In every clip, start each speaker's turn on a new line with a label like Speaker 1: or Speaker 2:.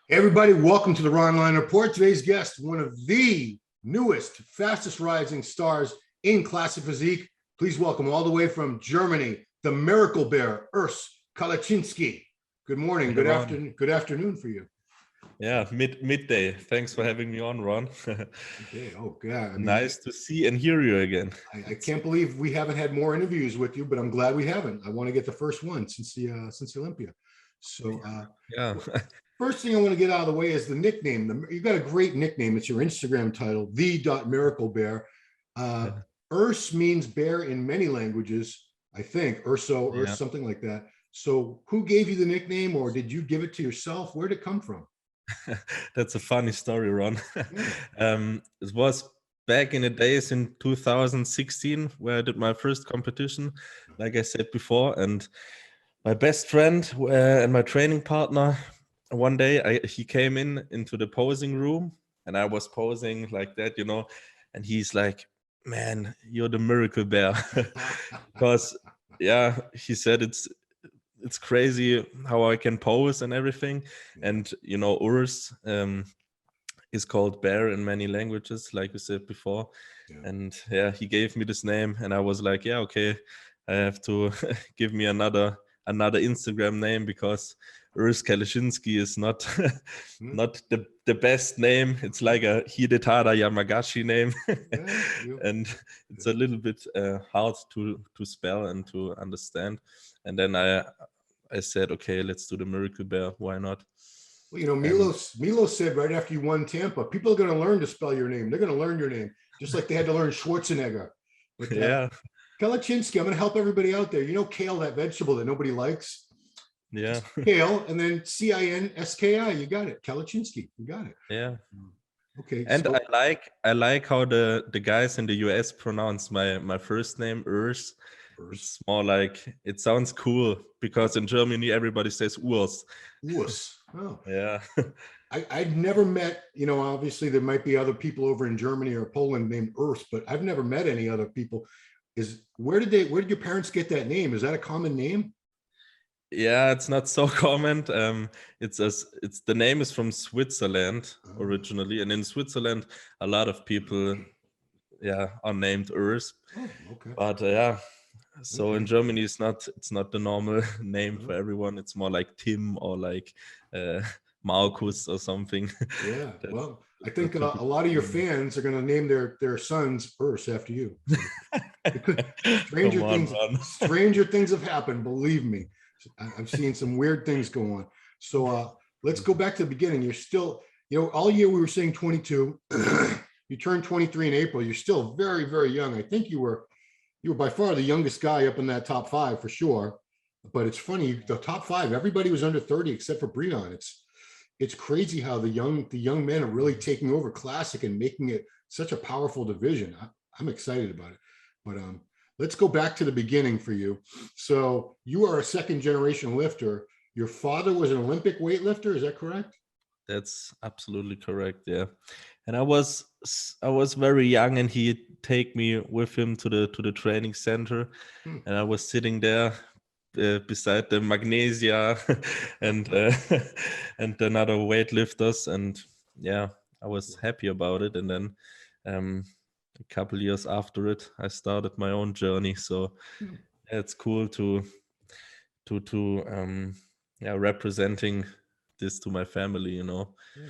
Speaker 1: Hey everybody, welcome to the Ronline Report. Today's guest, one of the newest, fastest rising stars in Classic Physique. Please welcome all the way from Germany, the Miracle Bear, Urs Kalecinski. Good morning,
Speaker 2: Hey,
Speaker 1: good
Speaker 2: Ron.
Speaker 1: afternoon for you.
Speaker 2: Yeah, midday. Thanks for having me on, Ron.
Speaker 1: Okay, oh yeah, I mean,
Speaker 2: Nice to see and hear you again.
Speaker 1: I can't believe we haven't had more interviews with you, but I'm glad we haven't. I want to get the first one since the Olympia. So,
Speaker 2: Yeah,
Speaker 1: first thing I want to get out of the way is the nickname. You've got a great nickname. It's your Instagram title, the Miracle Bear. Uh,
Speaker 2: yeah,
Speaker 1: Urs means bear in many languages, I think, Urso, Urs,
Speaker 2: yeah.
Speaker 1: something like that. So, who gave you the nickname, or did you give it to yourself? Where did it come from?
Speaker 2: That's a funny story, Ron.
Speaker 1: Yeah.
Speaker 2: It was back in the days in 2016 where I did my first competition, like I said before, and my best friend and my training partner. One day, he came into the posing room, and I was posing like that, and he's like, "Man, you're the miracle bear," because yeah, he said it's crazy how I can pose and everything, and Urs is called bear in many languages, like you said before,
Speaker 1: Yeah.
Speaker 2: and yeah, he gave me this name, and I was like, yeah, okay, I have to give me another Instagram name because Urs Kalecinski is not
Speaker 1: Hmm.
Speaker 2: not the best name. It's like a Hidetada Yamagashi name,
Speaker 1: Yeah. Yeah.
Speaker 2: and it's a little bit hard to spell and to understand. And then I said, okay, let's do the Miracle Bear. Why not?
Speaker 1: Well, you know,
Speaker 2: And
Speaker 1: Milos said right after you won Tampa, people are going to learn to spell your name. They're going to learn your name, just like they had to learn Schwarzenegger. But
Speaker 2: yeah,
Speaker 1: Kalachinsky, I'm going to help everybody out there. You know, kale, that vegetable that nobody likes.
Speaker 2: yeah,
Speaker 1: Just kale, and then Cinski. You got it, Kalachinsky. You got it.
Speaker 2: yeah.
Speaker 1: Okay,
Speaker 2: And I
Speaker 1: so
Speaker 2: like how the guys in the US pronounce my first name Urs.
Speaker 1: Urs,
Speaker 2: It's more like it sounds cool because in Germany everybody says Urs.
Speaker 1: Urs. Oh,
Speaker 2: Yeah.
Speaker 1: I'd never met. You know, obviously there might be other people over in Germany or Poland named Urs, but I've never met any other people. Where did your parents get that name? Is that a common name?
Speaker 2: Yeah, it's not so common. It's the name is from Switzerland
Speaker 1: Oh,
Speaker 2: originally, and in Switzerland a lot of people are named Urs.
Speaker 1: oh, okay,
Speaker 2: But yeah, so in
Speaker 1: okay.
Speaker 2: Germany it's not the normal name for
Speaker 1: Oh,
Speaker 2: everyone. It's more like Tim or like uh,
Speaker 1: okay.
Speaker 2: Marcus or something.
Speaker 1: Yeah.
Speaker 2: That's
Speaker 1: Well, I
Speaker 2: the
Speaker 1: think a
Speaker 2: typical
Speaker 1: lot of your
Speaker 2: name.
Speaker 1: fans are going to name their sons Urs after you. So
Speaker 2: Come on, man.
Speaker 1: stranger things have happened. Believe me, I've seen some weird things go on. So let's go back to the beginning. You're still, you know, all year we were saying 22. You turned 23 in April. You're still very, very young. I think you were by far the youngest guy up in that top five for sure. But it's funny, the top five, everybody was under 30 except for Breon. It's crazy how the young men are really taking over Classic and making it such a powerful division. I'm excited about it. But let's go back to the beginning for you. So you are a second generation lifter. Your father was an Olympic weightlifter. Is that correct?
Speaker 2: That's absolutely correct. Yeah, and I was very young, and he'd take me with him to the training center,
Speaker 1: Hmm.
Speaker 2: and I was sitting there beside the magnesia and and another weightlifters, and yeah, I was happy about it. And then a couple years after it, I started my own journey. So
Speaker 1: Hmm.
Speaker 2: yeah, it's cool to representing this to my family.
Speaker 1: Yeah.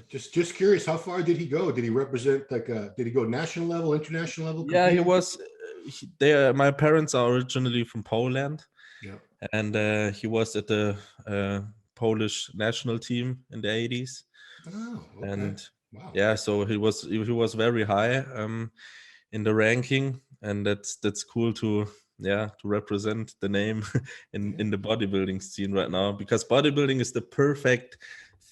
Speaker 1: Just curious, how far did he go? Did he represent did he go national level, international level
Speaker 2: Yeah, he
Speaker 1: competing?
Speaker 2: was. My parents are originally from Poland,
Speaker 1: Yeah.
Speaker 2: and he was at the Polish national team in the 80s.
Speaker 1: Oh, okay.
Speaker 2: And
Speaker 1: Wow.
Speaker 2: yeah, so he was very high in the ranking, and that's cool to represent the name in
Speaker 1: Yeah.
Speaker 2: the bodybuilding scene right now, because bodybuilding is the perfect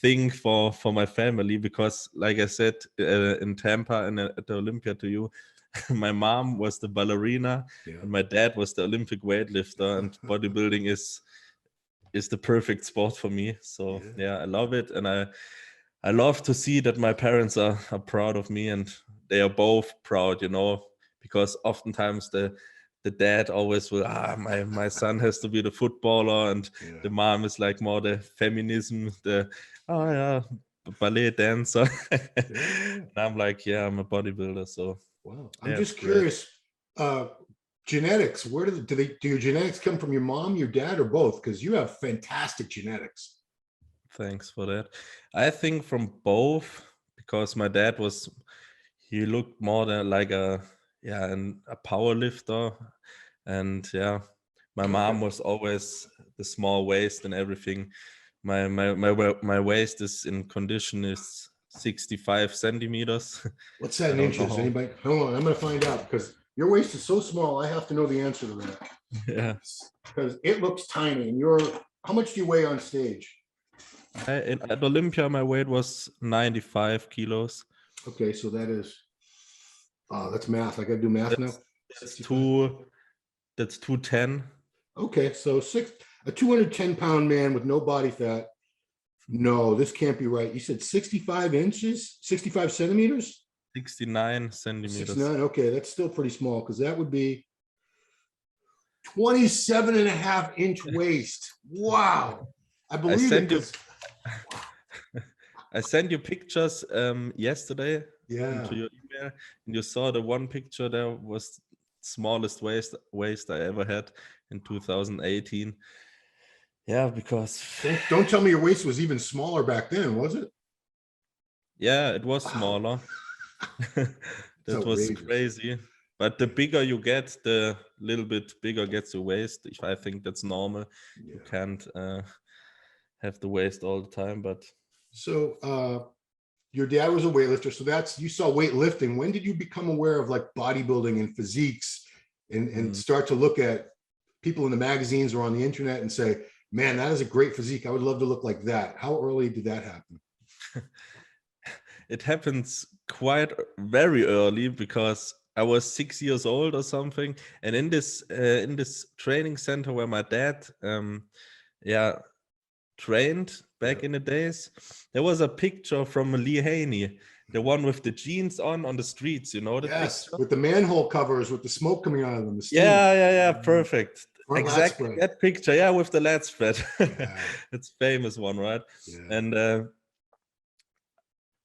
Speaker 2: thing for my family, because like I said in Tampa and at the Olympia to you, my mom was the ballerina
Speaker 1: Yeah.
Speaker 2: and my dad was the Olympic weightlifter, and bodybuilding is the perfect sport for me. So
Speaker 1: Yeah.
Speaker 2: yeah, I love it, and I love to see that my parents are proud of me, and they are both proud, because oftentimes the dad always will, my son has to be the footballer, and
Speaker 1: Yeah.
Speaker 2: the mom is like more the feminism, the oh yeah, ballet dancer.
Speaker 1: Yeah.
Speaker 2: And I'm like, yeah, I'm a bodybuilder. So
Speaker 1: Wow. I'm
Speaker 2: yeah,
Speaker 1: just
Speaker 2: it's great.
Speaker 1: curious. Genetics, where do your genetics come from, your mom, your dad, or both? Because you have fantastic genetics.
Speaker 2: Thanks for that. I think from both, because my dad he looked more than like a power lifter. And yeah, my
Speaker 1: Okay.
Speaker 2: mom was always the small waist and everything. My waist is in condition is 65 centimeters.
Speaker 1: What's that
Speaker 2: I
Speaker 1: in
Speaker 2: don't know
Speaker 1: inches?
Speaker 2: how.
Speaker 1: Anybody? Hold on, I'm gonna find out because your waist is so small. I have to know the answer to that
Speaker 2: Yeah.
Speaker 1: because it looks tiny. And how much do you weigh on stage?
Speaker 2: At Olympia, my weight was 95 kilos.
Speaker 1: Okay, so that is, that's math. I gotta do math now.
Speaker 2: That's
Speaker 1: 65.
Speaker 2: that's 210.
Speaker 1: Okay, so a 210-pound man with no body fat. No, this can't be right. You said 65 inches, 65 centimeters?
Speaker 2: 69 centimeters.
Speaker 1: 69. Okay, that's still pretty small because that would be 27 and a half inch waist. Wow. I
Speaker 2: I
Speaker 1: believe it
Speaker 2: sent you
Speaker 1: because,
Speaker 2: I sent you pictures yesterday
Speaker 1: yeah.
Speaker 2: into your email, and you saw the one picture there was smallest waist I ever had in 2018. Yeah, because
Speaker 1: Don't tell me your waist was even smaller back then, was it?
Speaker 2: yeah, it was
Speaker 1: Wow.
Speaker 2: smaller.
Speaker 1: It's
Speaker 2: That was
Speaker 1: outrageous.
Speaker 2: crazy. But the bigger you get, the little bit bigger gets your waist. I think that's normal.
Speaker 1: Yeah.
Speaker 2: You can't have the waist all the time, but
Speaker 1: So your dad was a weightlifter. So you saw weightlifting. When did you become aware of like bodybuilding and physiques and start to look at people in the magazines or on the internet and say, man, that is a great physique. I would love to look like that. How early did that happen?
Speaker 2: it happens quite very early because I was 6 years old or something, and in this training center where my dad trained back in the days, there was a picture from Lee Haney, the one with the jeans on the streets. You know that
Speaker 1: Yes,
Speaker 2: picture?
Speaker 1: with the manhole covers with the smoke coming out of them, the steam.
Speaker 2: Yeah, perfect.
Speaker 1: Front lat
Speaker 2: Exactly
Speaker 1: spread.
Speaker 2: that picture. Yeah, with the lat spread.
Speaker 1: Yeah.
Speaker 2: It's famous one, right?
Speaker 1: Yeah.
Speaker 2: And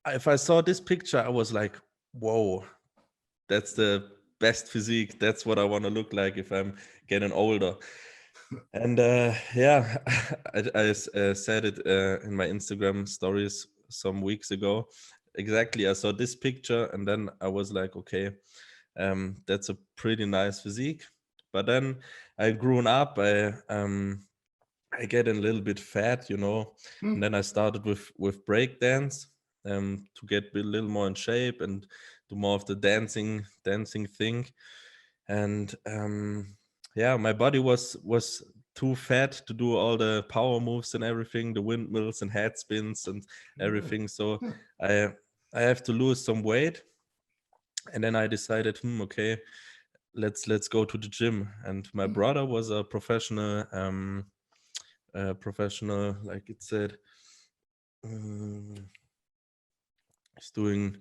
Speaker 2: if I saw this picture, I was like, whoa, that's the best physique. That's what I want to look like if I'm getting older. And yeah, I said it in my Instagram stories some weeks ago. Exactly. I saw this picture and then I was like, okay, that's a pretty nice physique. But then I grew up, I get a little bit fat, you know, and then I started with break dance to get a little more in shape and do more of the dancing thing. And yeah, my body was too fat to do all the power moves and everything, the windmills and head spins and everything. So I have to lose some weight. And then I decided, okay, let's go to the gym. And my brother was a professional like it said, he's doing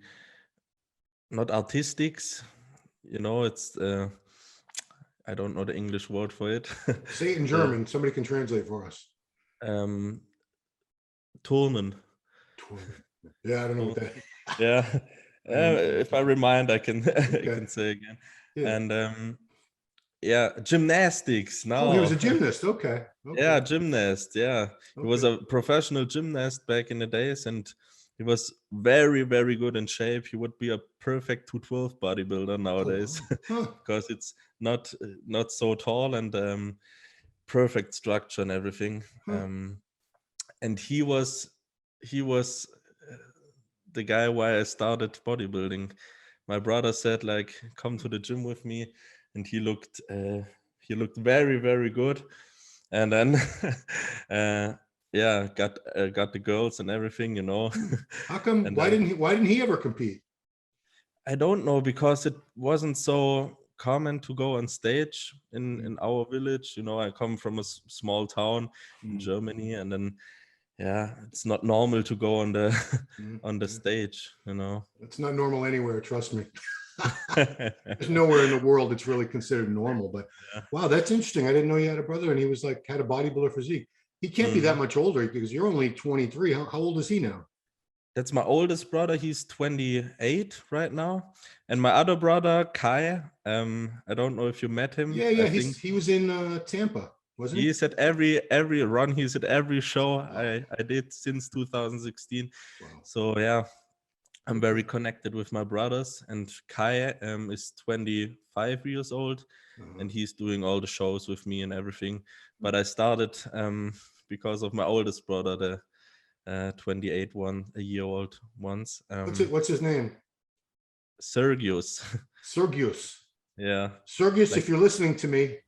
Speaker 2: not artistics, you know, it's I don't know the English word for it.
Speaker 1: Say it in German. Somebody can translate for us.
Speaker 2: Turnen.
Speaker 1: Yeah, I don't know what that.
Speaker 2: Yeah. If I remind, I can I
Speaker 1: Okay.
Speaker 2: can say again.
Speaker 1: Yeah.
Speaker 2: And yeah, gymnastics.
Speaker 1: Oh, he was
Speaker 2: Now,
Speaker 1: a gymnast. Okay.
Speaker 2: yeah, gymnast. Yeah, he was
Speaker 1: Okay.
Speaker 2: a professional gymnast back in the days, and he was very, very good in shape. He would be a perfect 212 bodybuilder nowadays
Speaker 1: Oh, wow. Huh.
Speaker 2: because it's not so tall and perfect structure and everything.
Speaker 1: Huh.
Speaker 2: And he was the guy why I started bodybuilding. My brother said like, come to the gym with me, and he looked very, very good. And then yeah, got the girls and everything, you know.
Speaker 1: How come?
Speaker 2: And
Speaker 1: Why
Speaker 2: then
Speaker 1: didn't he ever compete?
Speaker 2: I don't know, because it wasn't so common to go on stage in our village. You know, I come from a small town in Germany, and then yeah, it's not normal to go on the on the stage, you know.
Speaker 1: It's not normal anywhere, trust me. There's nowhere in the world it's really considered normal. But
Speaker 2: Yeah.
Speaker 1: wow, that's interesting. I didn't know you had a brother and he was like had a bodybuilder physique. He can't be that much older because you're only 23. How old is he now?
Speaker 2: That's my oldest brother. He's 28 right now. And my other brother, Kai, I don't know if you met him.
Speaker 1: Yeah,
Speaker 2: I
Speaker 1: yeah.
Speaker 2: think
Speaker 1: He was in Tampa, wasn't he?
Speaker 2: he's at every run. He's at every show
Speaker 1: Wow.
Speaker 2: I did since 2016.
Speaker 1: Wow.
Speaker 2: So yeah, I'm
Speaker 1: Okay.
Speaker 2: very connected with my brothers. And Kai is 25 years old,
Speaker 1: Uh-huh.
Speaker 2: and he's doing all the shows with me and everything. But I started because of my oldest brother, the 28 one, a year old once.
Speaker 1: What's his name?
Speaker 2: Sergius.
Speaker 1: Sergius.
Speaker 2: Yeah.
Speaker 1: Sergius,
Speaker 2: Like,
Speaker 1: if you're listening to me,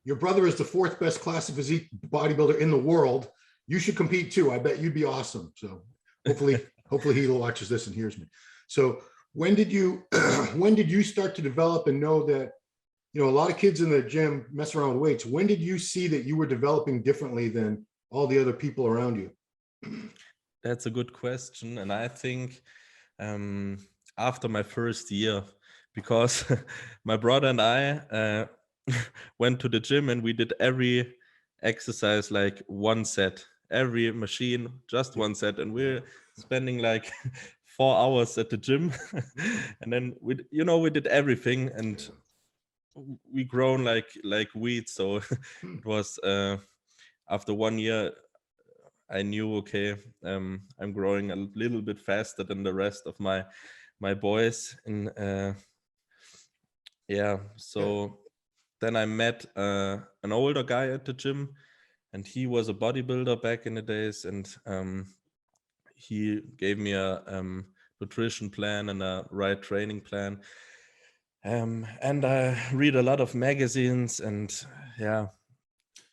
Speaker 1: your brother is the 4th best classic physique bodybuilder in the world. You should compete too. I bet you'd be awesome. So hopefully he watches this and hears me. So when did you start to develop and know that, you know, a lot of kids in the gym mess around with weights? When did you see that you were developing differently than all the other people around you?
Speaker 2: that's a good question. And I think after my first year, because my brother and I went to the gym and we did every exercise like one set, every machine, just one set. And we're spending like 4 hours at the gym. And then we did everything, and we grown like weeds. So it was after 1 year I knew, okay, I'm growing a little bit faster than the rest of my boys. And so then I met an older guy at the gym, and he was a bodybuilder back in the days, and he gave me a nutrition plan and a right training plan. And I read a lot of magazines, and yeah.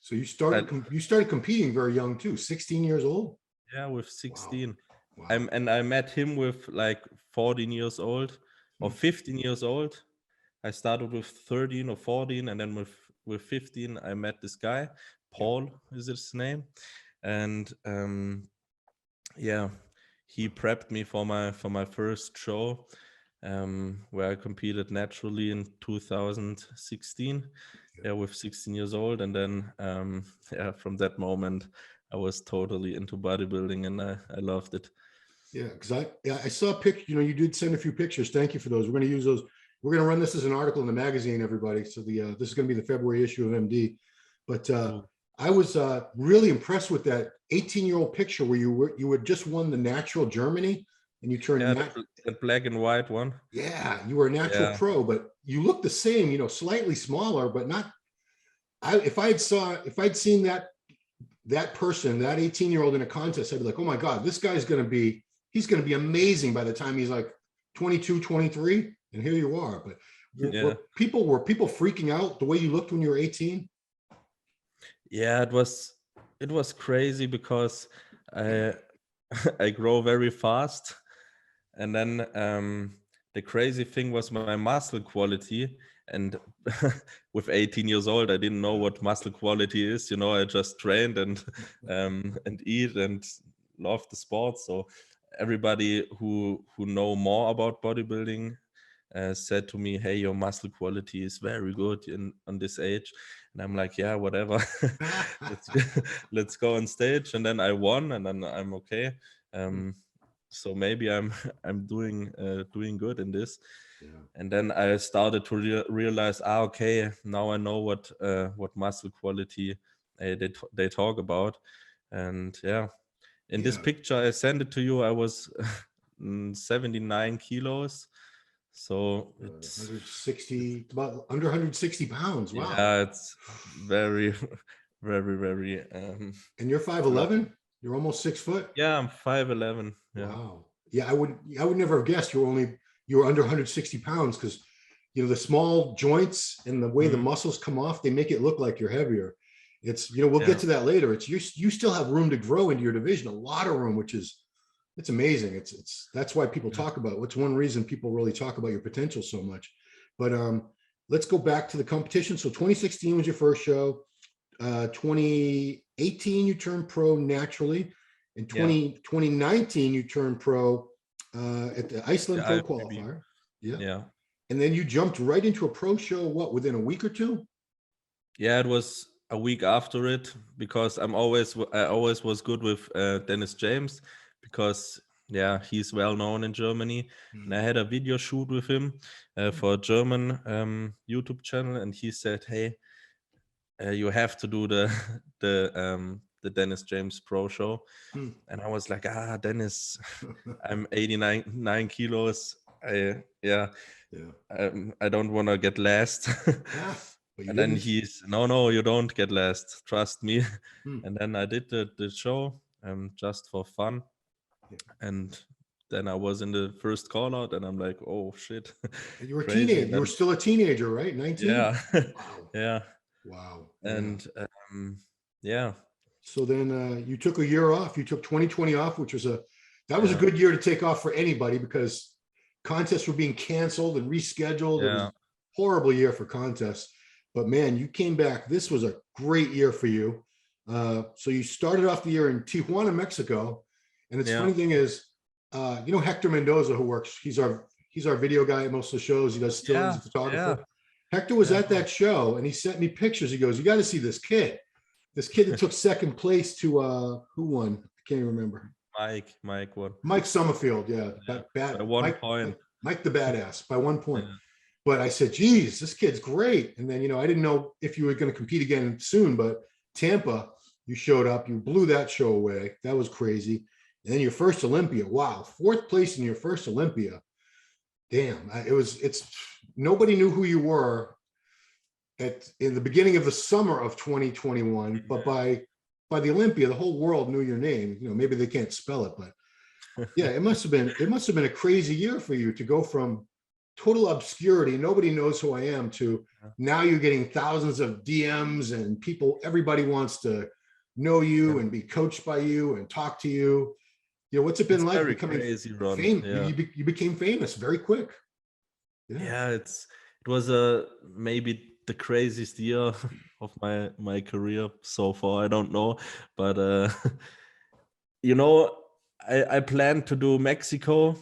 Speaker 1: So you started competing very young too, 16 years old?
Speaker 2: Yeah, with 16.
Speaker 1: Wow.
Speaker 2: And I met him with like 14 years old or 15 years old. I started with 13 or 14, and then with 15 I met this guy, Paul is his name. And he prepped me for my first show, where I competed naturally in 2016. With 16 years old. And then from that moment I was totally into bodybuilding, and I loved it.
Speaker 1: Yeah, because I saw a picture. You know, you did send a few pictures. Thank you for those. We're going to use those. We're going to run this as an article in the magazine, everybody. So this is going to be the February issue of MD. But I was really impressed with that 18-year-old picture where you had just won the natural Germany, and you turned
Speaker 2: that black and white one.
Speaker 1: Yeah, you were a natural pro, but you look the same. You know, slightly smaller, but not. If I'd seen that person, that 18-year-old in a contest, I'd be like, oh my God, this guy's he's going to be amazing by the time he's like 22, 23. And here you are. But were people freaking out the way you looked when you were 18?
Speaker 2: Yeah, it was crazy because I I grow very fast. And then the crazy thing was my muscle quality. And with 18 years old, I didn't know what muscle quality is. You know, I just trained and eat and love the sport. So everybody who know more about bodybuilding said to me, hey, your muscle quality is very good on this age. And I'm like, yeah, whatever. let's go on stage. And then I won, and then I'm okay. So maybe I'm doing good in this. And then I started to realize, okay, now I know what muscle quality they talk about. And in this picture I sent it to you, I was 79 kilos. So it's
Speaker 1: 160, about under 160 pounds. Wow.
Speaker 2: Yeah, it's very, very, very.
Speaker 1: And you're 5'11"? You're almost 6 foot?
Speaker 2: Yeah, I'm 5'11". Yeah.
Speaker 1: Wow. Yeah, I would never have guessed you were under 160 pounds, because you know the small joints and the way the muscles come off, they make it look like you're heavier. It's, you know, we'll get to that later. It's you still have room to grow into your division, a lot of room, which is it's amazing. It's that's why people talk about it. What's one reason people really talk about your potential so much. But let's go back to the competition. So 2016 was your first show. 2018 you turned pro naturally. In 2019 you turned pro at the Iceland Pro Qualifier.
Speaker 2: Yeah.
Speaker 1: And then you jumped right into a pro show, within a week or two?
Speaker 2: Yeah, it was a week after it, because I always was good with Dennis James, because Yeah, he's well known in Germany. And I had a video shoot with him for a German YouTube channel, and he said, "Hey, you have to do the Dennis James Pro Show."
Speaker 1: Hmm.
Speaker 2: And I was like, Dennis, I'm 89 kilos.
Speaker 1: Yeah.
Speaker 2: I don't want to get last.
Speaker 1: Yeah. But you
Speaker 2: And then
Speaker 1: didn't.
Speaker 2: he's, no, you don't get last. Trust me.
Speaker 1: Hmm.
Speaker 2: And then I did the show just for fun.
Speaker 1: Yeah.
Speaker 2: And then I was in the first call out, and I'm like, oh shit.
Speaker 1: And you were a
Speaker 2: Crazy.
Speaker 1: teenager.
Speaker 2: And
Speaker 1: You were
Speaker 2: then,
Speaker 1: still a teenager, right? 19?
Speaker 2: yeah.
Speaker 1: Wow.
Speaker 2: Yeah.
Speaker 1: Wow.
Speaker 2: And yeah.
Speaker 1: So then you took a year off. You took 2020 off, which was a
Speaker 2: Yeah.
Speaker 1: good year to take off for anybody because contests were being canceled and rescheduled. It was
Speaker 2: Yeah.
Speaker 1: a horrible year for contests. But man, you came back. This was a great year for you. So you started off the year in Tijuana, Mexico. And it's
Speaker 2: Yeah.
Speaker 1: funny thing is, you know, Hector Mendoza, who works, he's our video guy at most of the shows. He does stills, he's a photographer.
Speaker 2: Yeah.
Speaker 1: Hector was
Speaker 2: Yeah.
Speaker 1: at that show and he sent me pictures. He goes, you got to see this kid. This kid that took second place to who won? I can't even remember.
Speaker 2: Mike won.
Speaker 1: Mike Summerfield, yeah.
Speaker 2: By 1 point.
Speaker 1: Mike the badass by 1 point.
Speaker 2: Yeah.
Speaker 1: But I said, geez, this kid's great. And then, you know, I didn't know if you were going to compete again soon, but Tampa, you showed up, you blew that show away. That was crazy. And then your first Olympia, wow, 4th place in your first Olympia. Damn, it's nobody knew who you were in the beginning of the summer of 2021, but by the Olympia, the whole world knew your name. You know, maybe they can't spell it, but yeah, it must have been a crazy year for you to go from total obscurity, nobody knows who I am, to now you're getting thousands of DMs and everybody wants to know you and be coached by you and talk to you. You know, what's it been like becoming
Speaker 2: crazy, Ron.
Speaker 1: famous?
Speaker 2: Yeah.
Speaker 1: You became famous very quick.
Speaker 2: Yeah, it was maybe the craziest year of my career so far. I don't know, but you know, I planned to do Mexico,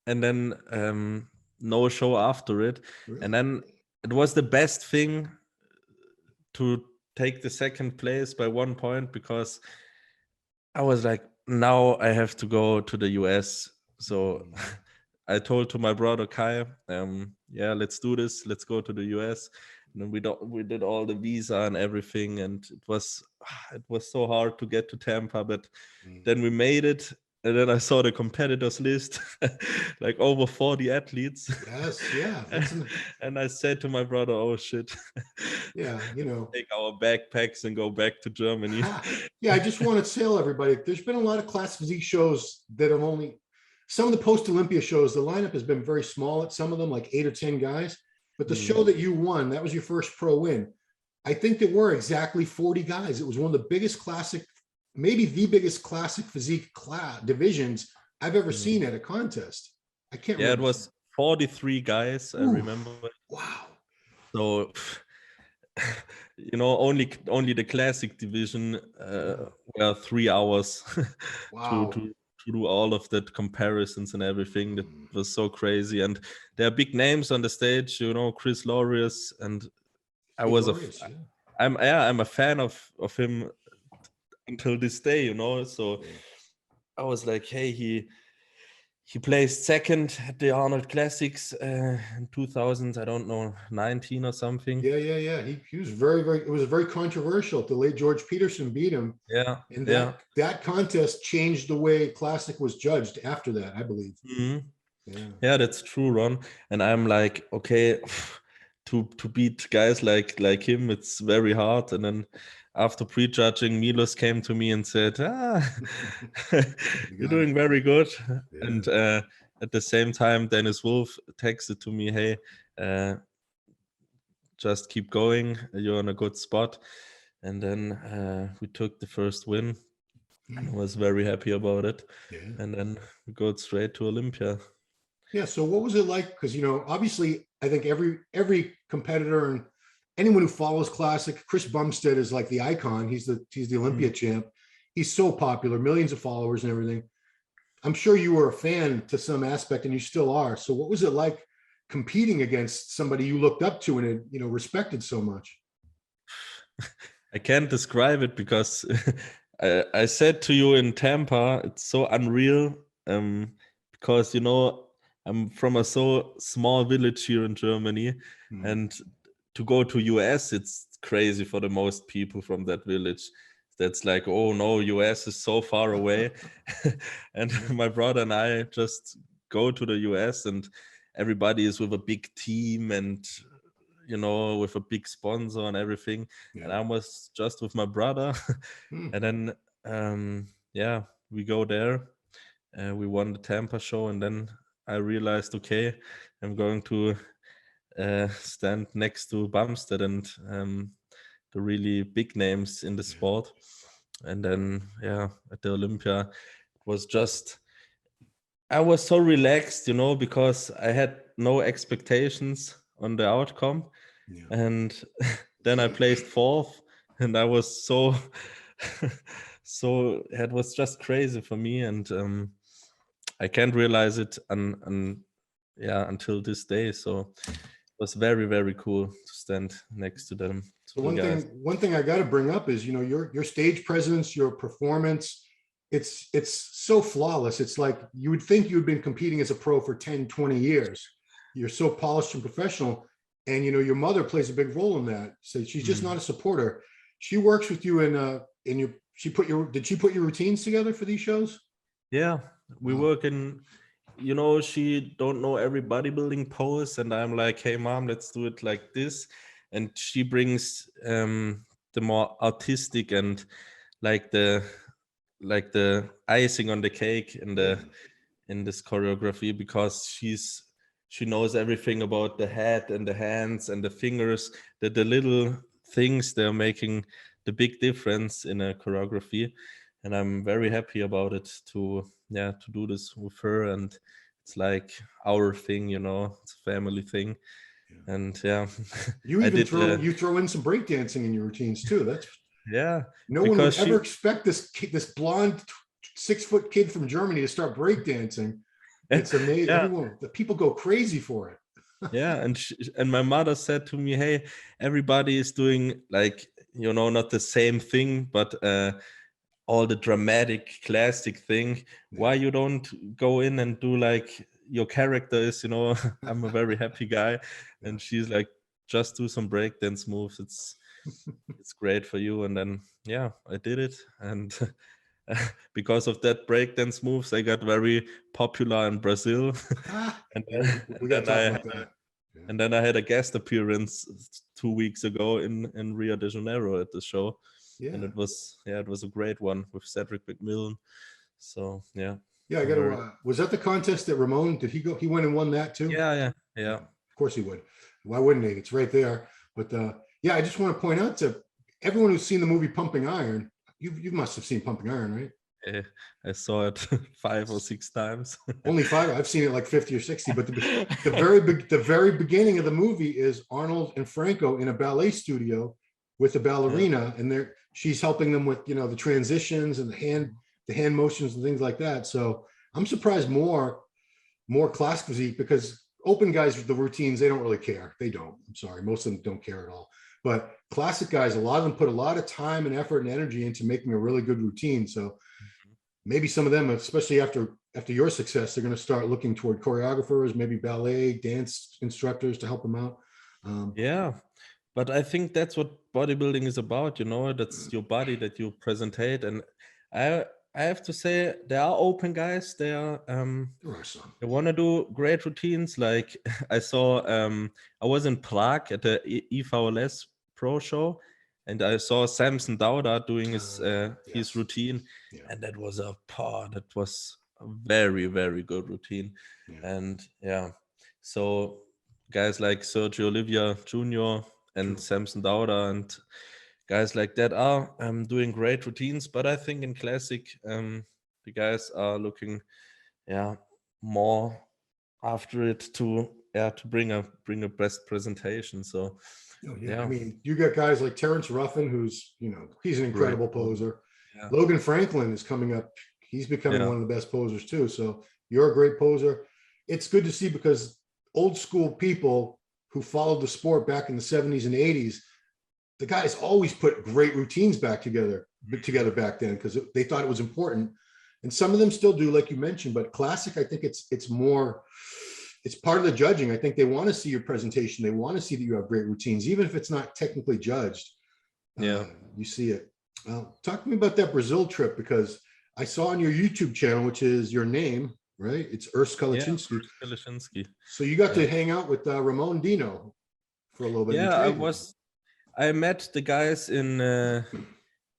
Speaker 2: and then no show after it,
Speaker 1: Really?
Speaker 2: and then it was the best thing to take the second place by 1 point, because I was like, now I have to go to the US. So I told to my brother Kai, yeah, let's do this. Let's go to the US. And then we did all the visa and everything, and it was so hard to get to Tampa, but then we made it. And then I saw the competitors list, like over 40 athletes.
Speaker 1: Yes, yeah.
Speaker 2: And I said to my brother, oh shit.
Speaker 1: Yeah, you know.
Speaker 2: Take our backpacks and go back to Germany.
Speaker 1: Yeah, I just want to tell everybody, there's been a lot of Classic Physique shows that have some of the post-Olympia shows, the lineup has been very small at some of them, like 8 or 10 guys. But the show that you won, that was your first pro win. I think there were exactly 40 guys. It was one of the biggest classic, maybe the biggest Classic Physique divisions I've ever seen at a contest. I can't remember.
Speaker 2: Yeah, it was 43 guys, I remember.
Speaker 1: Wow.
Speaker 2: So, you know, only the classic division were 3 hours
Speaker 1: Wow.
Speaker 2: to do all of that comparisons and everything. That was so crazy. And there are big names on the stage, you know, Chris Laureus, and I'm a fan of him until this day, you know. So I was like, hey, he placed second at the Arnold Classics in 2000, I don't know, 19 or something.
Speaker 1: Yeah. He was very, very, it was very controversial. The late George Peterson beat him.
Speaker 2: Yeah.
Speaker 1: And that contest changed the way Classic was judged after that, I believe. Yeah,
Speaker 2: that's true, Ron. And I'm like, okay, to beat guys like him, it's very hard. And then after prejudging, Milos came to me and said, you're doing very good. Yeah. And at the same time, Dennis Wolf texted to me, hey, just keep going. You're in a good spot. And then we took the first win. And I was very happy about it. Yeah. And then we go straight to Olympia.
Speaker 1: Yeah. So what was it like? Because, you know, obviously, I think every competitor and anyone who follows Classic, Chris Bumstead is like the icon. He's the Olympia champ. He's so popular, millions of followers and everything. I'm sure you were a fan to some aspect, and you still are. So what was it like competing against somebody you looked up to and, you know, respected so much?
Speaker 2: I can't describe it because I said to you in Tampa, it's so unreal because I'm from a so small village here in Germany, and to go to US, it's crazy for the most people from that village. That's like, oh no, US is so far away. And my brother and I just go to the US, and everybody is with a big team and with a big sponsor and everything. And I was just with my brother. And then we go there. We won the Tampa show, and then I realized, okay, I'm going to stand next to Bumstead and the really big names in the sport. And then at the Olympia, it was just, I was so relaxed, because I had no expectations on the outcome. And then I placed fourth, and I was so so it was just crazy for me. And I can't realize it until this day. So it was very, very cool to stand next to them.
Speaker 1: So one thing I got to bring up is, your stage presence, your performance, it's so flawless. It's like you would think you'd been competing as a pro for 10, 20 years. You're so polished and professional. And, your mother plays a big role in that. So she's just not a supporter. She works with you did she put your routines together for these shows?
Speaker 2: Yeah, we work in, she don't know every bodybuilding pose, and I'm like, hey mom, let's do it like this. And she brings the more artistic and like the icing on the cake in this choreography, because she knows everything about the head and the hands and the fingers, the little things they're making the big difference in a choreography. And I'm very happy about it to do this with her. And it's like our thing, it's a family thing. And
Speaker 1: you even throw in some breakdancing in your routines too. That's no one would ever expect this blonde 6-foot kid from Germany to start breakdancing. It's amazing. The people go crazy for it.
Speaker 2: And my mother said to me, hey, everybody is doing like, not the same thing, but all the dramatic classic thing. Why you don't go in and do like your character is, I'm a very happy guy. And she's like, just do some breakdance moves. It's great for you. And then I did it. And because of that breakdance moves, I got very popular in Brazil. And then I had a guest appearance 2 weeks ago in Rio de Janeiro at the show. And it was a great one with Cedric McMillan. So I
Speaker 1: gotta was that the contest that Ramon did he went and won that too?
Speaker 2: Yeah.
Speaker 1: Of course he would. Why wouldn't he? It's right there. But I just want to point out to everyone who's seen the movie Pumping Iron, you must have seen Pumping Iron, right?
Speaker 2: Yeah, I saw it 5 or 6 times.
Speaker 1: Only 5. I've seen it like 50 or 60. But the very beginning of the movie is Arnold and Franco in a ballet studio with a ballerina, and she's helping them with the transitions and the hand motions and things like that. So I'm surprised more classic physique, because open guys with the routines, they don't really care. They don't. I'm sorry, most of them don't care at all. But classic guys, a lot of them put a lot of time and effort and energy into making a really good routine. So maybe some of them, especially after your success, they're going to start looking toward choreographers, maybe ballet, dance instructors to help them out.
Speaker 2: But I think that's what bodybuilding is about. That's your body that you presentate. And I have to say, there are open guys. There are some. They want to do great routines. Like I saw, I was in Prague at the EVLS Pro Show, and I saw Samson Dauda doing his routine, and that was a very, very good routine. And so guys like Sergio Olivier Jr. and Samson Dauda and guys like that are doing great routines. But I think in classic, the guys are looking more after it to bring a best presentation. So
Speaker 1: I mean, you got guys like Terrence Ruffin, who's he's an incredible poser. Logan Franklin is coming up. He's becoming one of the best posers too. So you're a great poser. It's good to see, because old school people who followed the sport back in the 70s and 80s, the guys always put great routines back together back then, because they thought it was important. And some of them still do, like you mentioned, but Classic, I think it's more, it's part of the judging. I think they want to see your presentation. They want to see that you have great routines, even if it's not technically judged.
Speaker 2: Yeah.
Speaker 1: You see it. Talk to me about that Brazil trip, because I saw on your YouTube channel, which is your name, right? It's Urs Kalecinski.
Speaker 2: Urs Kalecinski.
Speaker 1: So you got to hang out with Ramon Dino for a little bit.
Speaker 2: Yeah, I met the guys in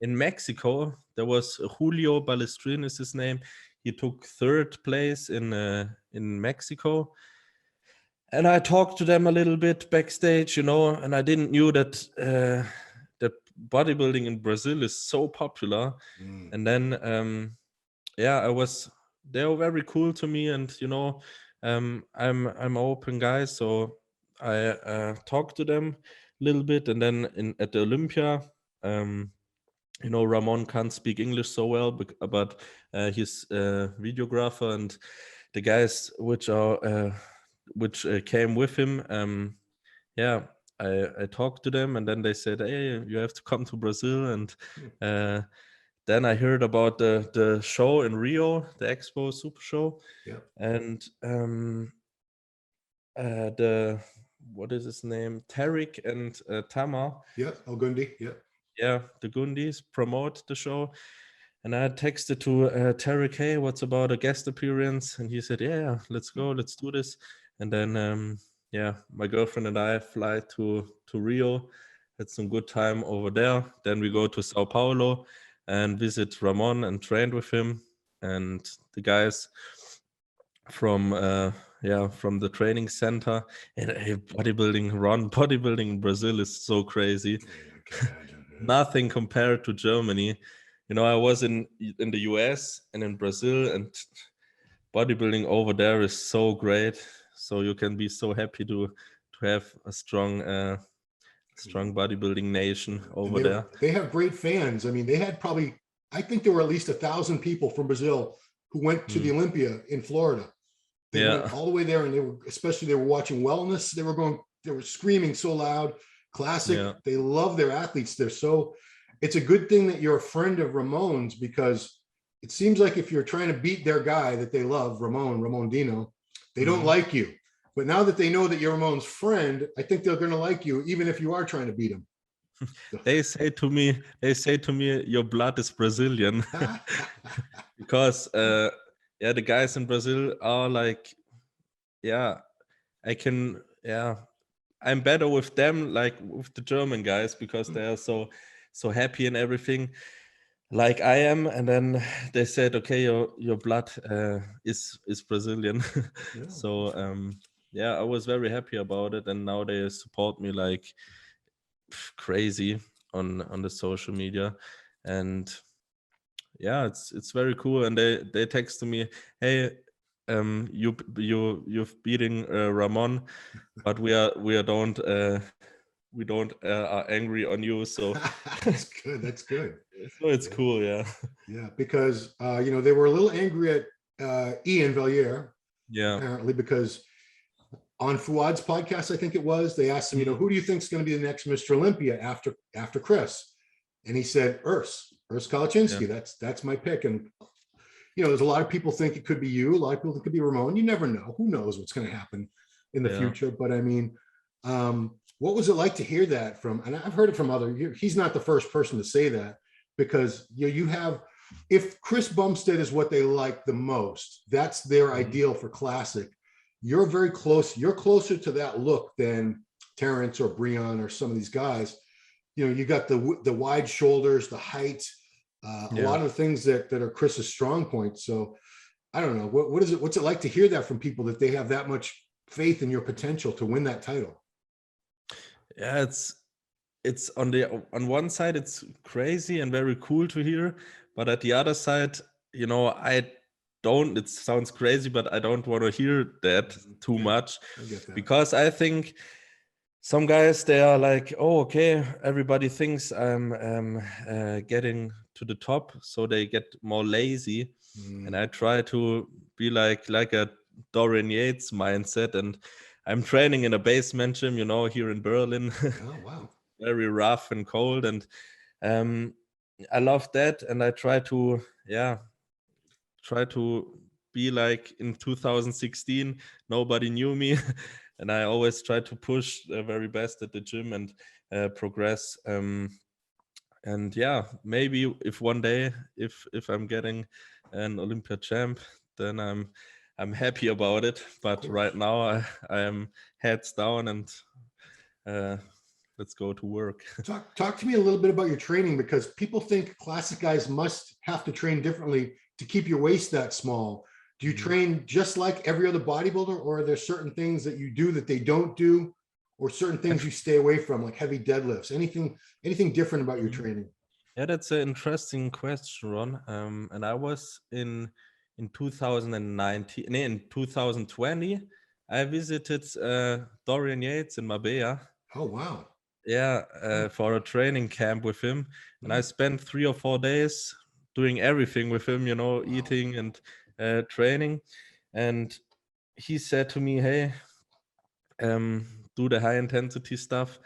Speaker 2: Mexico. There was Julio Balestrin is his name. He took third place in Mexico. And I talked to them a little bit backstage, and I didn't knew that that bodybuilding in Brazil is so popular. And then they were very cool to me, and I'm an open guy, so I talked to them a little bit. And then at the Olympia, Ramon can't speak English so well, but he's a videographer, and the guys which came with him, I talked to them, and then they said, hey, you have to come to Brazil. And then I heard about the show in Rio, the Expo Super Show.
Speaker 1: Yeah.
Speaker 2: And what is his name? Tarek and Tama.
Speaker 1: Yeah, El Gundi. Yeah.
Speaker 2: Yeah, the Gundis promote the show. And I texted to Tarek, hey, what's about a guest appearance? And he said, yeah, let's go, let's do this. And then, my girlfriend and I fly to Rio, had some good time over there. Then we go to Sao Paulo and visit Ramon and train with him. And the guys from the training center. And bodybuilding in Brazil is so crazy. Nothing compared to Germany. I was in the US and in Brazil, and bodybuilding over there is so great. So you can be so happy to have a strong bodybuilding nation over there.
Speaker 1: They have great fans. I mean, they had probably, I think there were at least 1,000 people from Brazil who went to the Olympia in Florida. They went all the way there, and they were watching wellness. They were screaming so loud. Classic. Yeah. They love their athletes. It's a good thing that you're a friend of Ramon's, because it seems like if you're trying to beat their guy that they love, Ramon Dino, they don't like you. But now that they know that you're Ramon's friend, I think they're going to like you, even if you are trying to beat him.
Speaker 2: They say to me, your blood is Brazilian. Because, the guys in Brazil are like, I'm better with them, like with the German guys, because they are so happy and everything, like I am. And then they said, okay, your blood is Brazilian. Yeah. So I was very happy about it, and now they support me like crazy on the social media. And it's very cool. And they text me, hey, you've beating Ramon, but we don't are angry on you. So
Speaker 1: that's good.
Speaker 2: So it's cool. Yeah,
Speaker 1: because they were a little angry at Ian Valliere, apparently, because on Fuad's podcast, I think it was, they asked him, who do you think is going to be the next Mr. Olympia after Chris? And he said Urs Kalecinski. That's my pick. And there's a lot of people think it could be you. A lot of people think it could be Ramon. You never know. Who knows what's going to happen in the future? But I mean, what was it like to hear that from? And I've heard it from he's not the first person to say that, because you have, if Chris Bumstead is what they like the most, that's their ideal for Classic. You're very close. You're closer to that look than Terrence or Breon or some of these guys. You got the wide shoulders, the height, a lot of the things that are Chris's strong points. So I don't know, what's it like to hear that from people, that they have that much faith in your potential to win that title?
Speaker 2: Yeah, it's on one side it's crazy and very cool to hear, but at the other side, it sounds crazy, but I don't want to hear that too much, because I think some guys, they are like, oh, okay, everybody thinks I'm getting to the top, so they get more lazy. And I try to be like a Dorian Yates mindset, and I'm training in a basement gym, here in Berlin.
Speaker 1: Oh, wow.
Speaker 2: Very rough and cold, and I love that, and I try to try to be like in 2016. Nobody knew me, and I always try to push the very best at the gym and progress. And yeah, maybe if one day, if I'm getting an Olympia champ, then I'm happy about it. But right now I am heads down and let's go to work.
Speaker 1: Talk to me a little bit about your training, because people think classic guys must have to train differently to keep your waist that small. Do you train just like every other bodybuilder, or are there certain things that you do that they don't do, or certain things you stay away from, like heavy deadlifts? Anything different about your training?
Speaker 2: Yeah, that's an interesting question, Ron. And I was in 2019, in 2020, I visited Dorian Yates in Marbella.
Speaker 1: Oh, wow.
Speaker 2: Yeah, for a training camp with him. And I spent 3 or 4 days doing everything with him, you know, eating and training. And he said to me, hey, do the high intensity stuff.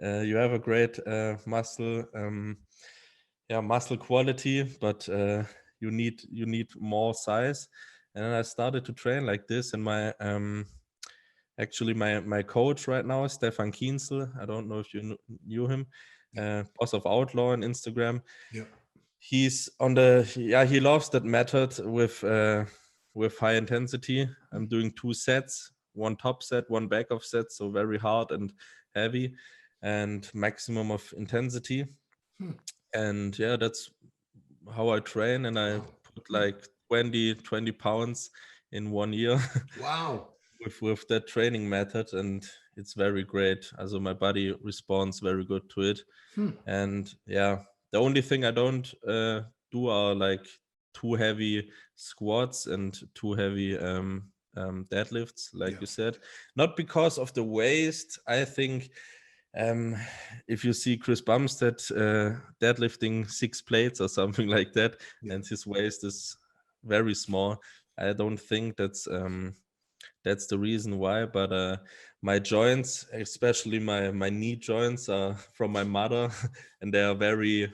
Speaker 2: You have a great muscle quality, but you need more size. And then I started to train like this. And my actually my coach right now is Stefan Kienzl. I don't know if you knew him. Boss of Outlaw on Instagram.
Speaker 1: Yeah.
Speaker 2: He's on the he loves that method with high intensity. I'm doing 2 sets, 1 top set, 1 back off set, so very hard and heavy, and maximum of intensity. And yeah, that's how I train, and I put like 20 pounds in 1 year.
Speaker 1: Wow.
Speaker 2: with that training method, and it's very great. Also my body responds very good to it. And yeah, the only thing I don't do are like too heavy squats and too heavy deadlifts, like you said. Not because of the waist. I think if you see Chris Bumstead deadlifting 6 plates or something like that, and his waist is very small, I don't think that's the reason why. But my joints, especially my knee joints, are from my mother, and they are very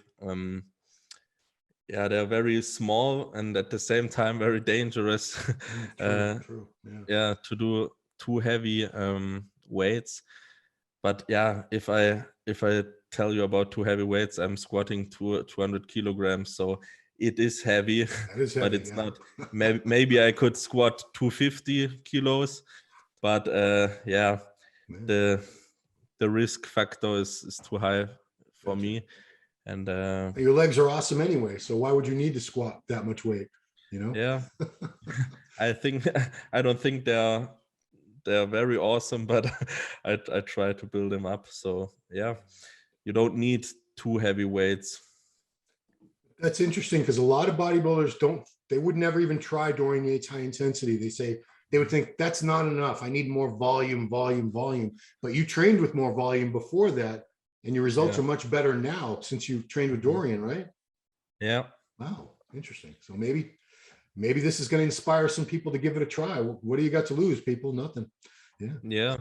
Speaker 2: they're very small and at the same time very dangerous.
Speaker 1: True. Yeah.
Speaker 2: To do too heavy weights. But yeah, if I tell you about too heavy weights, I'm squatting 200 kilograms, so it is heavy.
Speaker 1: That is heavy,
Speaker 2: but it's not. Maybe I could squat 250 kilos, but the risk factor is too high for me. And
Speaker 1: your legs are awesome anyway, so why would you need to squat that much weight? You know?
Speaker 2: Yeah, I don't think they're very awesome, but I try to build them up. So yeah, you don't need too heavy weights.
Speaker 1: That's interesting, because a lot of bodybuilders they would never even try Dorian Yates high intensity. They would think that's not enough. I need more volume. But you trained with more volume before that, and your results are much better now since you trained with Dorian, right?
Speaker 2: Yeah.
Speaker 1: Wow, interesting. So maybe this is going to inspire some people to give it a try. What do you got to lose, people? Nothing.
Speaker 2: Yeah.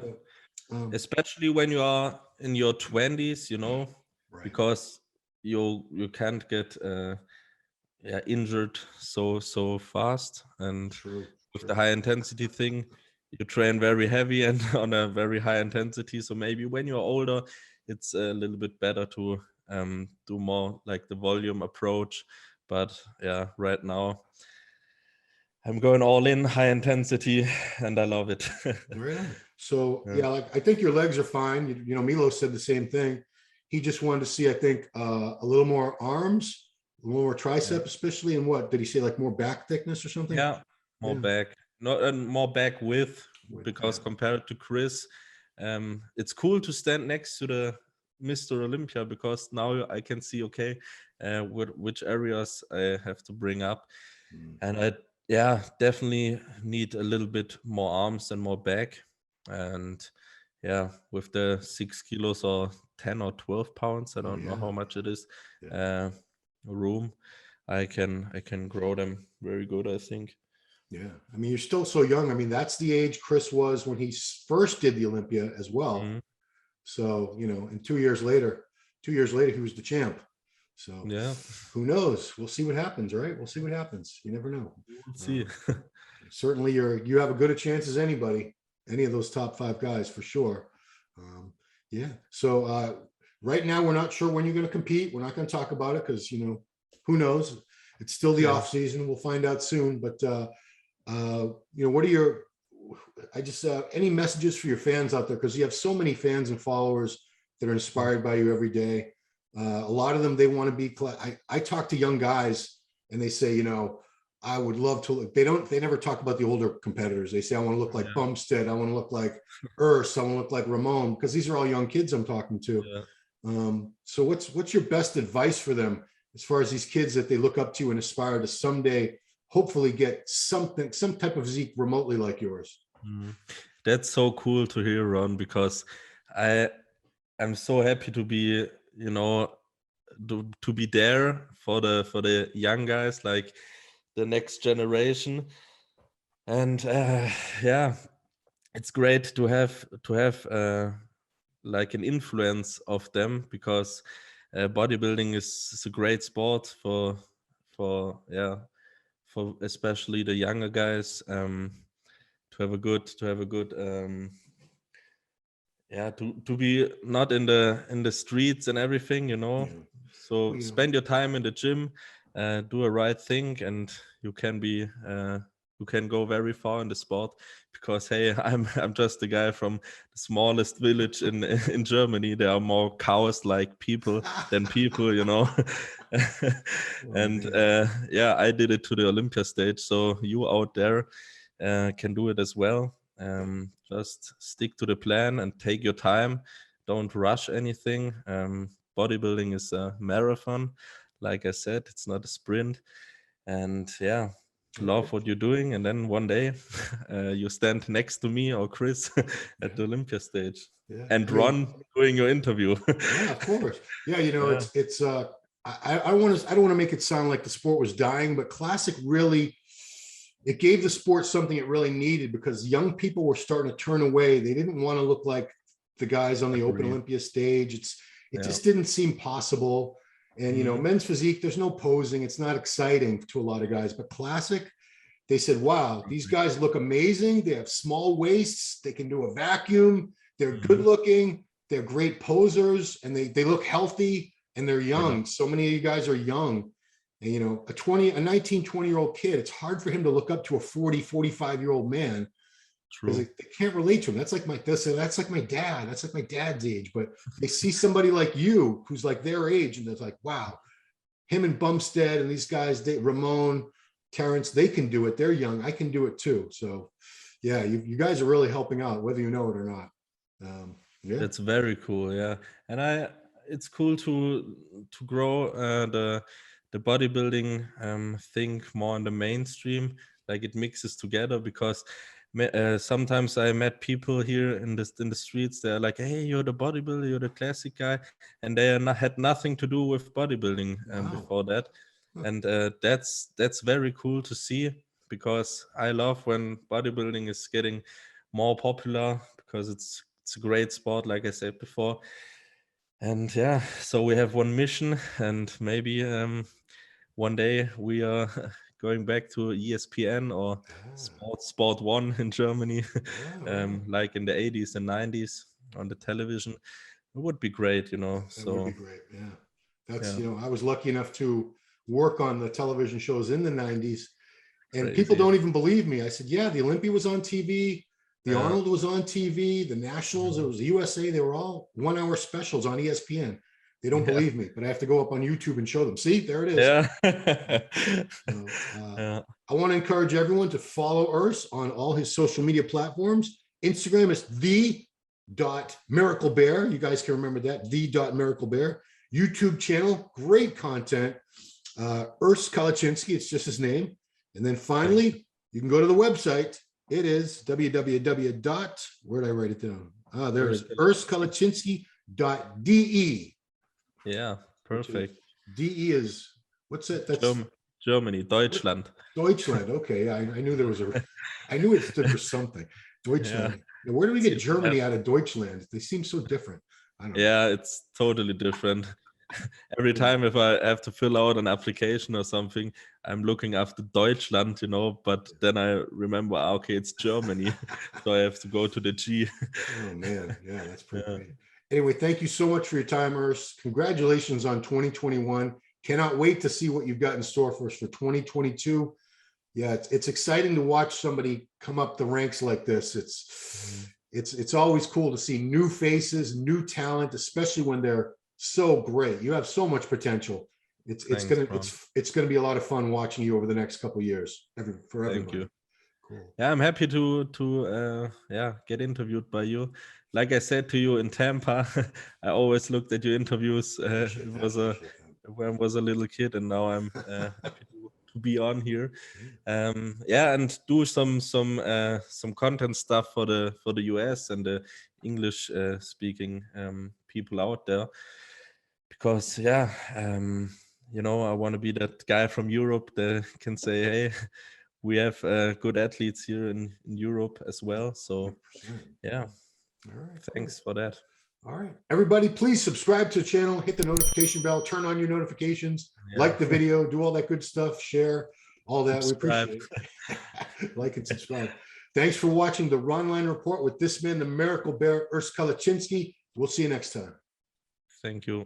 Speaker 2: So, especially when you are in your 20s, you know, because you can't get injured so fast. And with the high intensity thing, you train very heavy and on a very high intensity. So maybe when you're older, it's a little bit better to do more like the volume approach. But yeah, right now I'm going all in high intensity, and I love it.
Speaker 1: Right. So like I think your legs are fine. You know, Milo said the same thing. He just wanted to see, I think, a little more arms, a little more tricep, especially. And what did he say? Like more back thickness or something?
Speaker 2: Yeah, more back, not more back width, because compared to Chris, it's cool to stand next to the Mr. Olympia, because now I can see which areas I have to bring up, and I definitely need a little bit more arms and more back. And with the 6 kilos or 10 or 12 pounds, I don't know how much it is, room, I can grow them very good, I think.
Speaker 1: Yeah, I mean, you're still so young. I mean, that's the age Chris was when he first did the Olympia as well. So, you know, and 2 years later, he was the champ. So
Speaker 2: Yeah,
Speaker 1: who knows? We'll see what happens, right? We'll see what happens. You never know.
Speaker 2: we'll see.
Speaker 1: Certainly you have a good a chance as anybody, any of those top 5 guys for sure. Yeah. So right now we're not sure when you're going to compete. We're not going to talk about it because who knows? It's still the
Speaker 2: Yeah.
Speaker 1: off season. We'll find out soon. But what are your any messages for your fans out there? Because you have so many fans and followers that are inspired by you every day. A lot of them, they want to be. I talk to young guys and they say, I would love to look. They never talk about the older competitors. They say, I want to look like Bumstead. I want to look like Urs. I want to look like Ramon, because these are all young kids I'm talking to.
Speaker 2: Yeah.
Speaker 1: So what's your best advice for them as far as these kids that they look up to and aspire to someday hopefully get some type of physique remotely like yours?
Speaker 2: That's so cool to hear, Ron, because I'm so happy to be, to be there for the young guys, like the next generation. And yeah, it's great to have like an influence of them, because bodybuilding is a great sport for especially the younger guys, to have a good to be not in the streets and everything, so spend your time in the gym, do a right thing, and you can be you can go very far in the sport, because hey, I'm just a guy from the smallest village in Germany. There are more cows like people than people, and yeah, I did it to the Olympia stage, so you out there can do it as well. Just stick to the plan and take your time. Don't rush anything. Bodybuilding is a marathon, like I said. It's not a sprint. And yeah, love what you're doing. And then one day you stand next to me or Chris at the Olympia stage, and Ron doing your interview.
Speaker 1: Yeah, of course. Yeah, it's I don't want to make it sound like the sport was dying, but Classic really, it gave the sport something it really needed, because young people were starting to turn away. They didn't want to look like the guys on the Open Olympia stage. It just didn't seem possible. And, men's physique, there's no posing. It's not exciting to a lot of guys, but Classic, they said, wow, these guys look amazing. They have small waists. They can do a vacuum. They're good looking. They're great posers, and they look healthy, and they're young. So many of you guys are young. And, a 19, 20-year-old kid, it's hard for him to look up to a 40, 45-year-old man, because they can't relate to him. That's like my dad. That's like my dad's age. But they see somebody like you, who's like their age, and they're like, wow, him and Bumstead and these guys, Ramon, Terrence, they can do it. They're young. I can do it too. So yeah, you guys are really helping out, whether you know it or not. Yeah,
Speaker 2: that's very cool. Yeah, and it's cool to grow the bodybuilding thing more in the mainstream, like it mixes together, because sometimes I met people here in the streets. They're like, hey, you're the bodybuilder, you're the classic guy, and they had nothing to do with bodybuilding before that. And that's very cool to see, because I love when bodybuilding is getting more popular, because it's a great sport, like I said before. And yeah, so we have one mission, and maybe one day we are going back to ESPN or Sport One in Germany, like in the 80s and 90s on the television. It would be great,
Speaker 1: That would be great. Yeah, that's I was lucky enough to work on the television shows in the 90s, and people don't even believe me. I said, yeah, the Olympia was on TV. The Arnold was on TV, the Nationals, it was the USA. They were all 1-hour specials on ESPN. They don't believe me, but I have to go up on YouTube and show them. See, there it is. I want to encourage everyone to follow Urs on all his social media platforms. Instagram is the.miraclebear. You guys can remember that, the.miraclebear. YouTube channel, great content. Urs Kalecinski, it's just his name. And then finally, you can go to the website. It is www. Where did I write it down? There it is. urskaleczinski.de.
Speaker 2: Yeah, perfect.
Speaker 1: DE is, what's that? That's
Speaker 2: Germany, Deutschland.
Speaker 1: Deutschland. Okay, yeah, I knew there was I knew it stood for something. Deutschland. Yeah. Now, where do we get Germany out of Deutschland? They seem so different. I don't know.
Speaker 2: Yeah, it's totally different. every time if I have to fill out an application or something, I'm looking after Deutschland, but then I remember, okay, it's Germany, so I have to go to the G.
Speaker 1: Oh man, yeah, that's pretty
Speaker 2: Yeah.
Speaker 1: great. Anyway, thank you so much for your time, Urs. Congratulations on 2021. Cannot wait to see what you've got in store for us for 2022. Yeah, it's exciting to watch somebody come up the ranks like this. It's always cool to see new faces, new talent, especially when they're so great. You have so much potential. It's gonna be a lot of fun watching you over the next couple of years. For everybody.
Speaker 2: Thank you.
Speaker 1: Cool.
Speaker 2: Yeah, I'm happy to get interviewed by you. Like I said to you in Tampa, I always looked at your interviews. When I was a little kid, and now I'm happy to be on here. And do some content stuff for the US and the English speaking people out there, because I want to be that guy from Europe that can say, hey, we have good athletes here in Europe as well. So
Speaker 1: 100%.
Speaker 2: yeah,
Speaker 1: All right,
Speaker 2: thanks for that.
Speaker 1: All right, everybody, please subscribe to the channel, hit the notification bell, turn on your notifications, like the video, do all that good stuff, share, all that.
Speaker 2: Subscribe.
Speaker 1: We appreciate it. Like and subscribe. Thanks for watching the Ronline Report with this man, the Miracle Bear, Urs Kalecinski. We'll see you next time.
Speaker 2: Thank you.